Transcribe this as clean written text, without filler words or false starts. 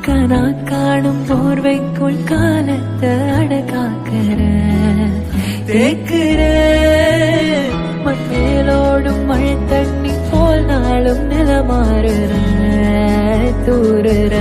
கனா காணும் போர்வைக்குள் காலத்தை அடக்காக்கிற தேக்குற மண்ணேலோடும் மழை தண்ணி போல் நாளும் நிலமாறுற தூறுற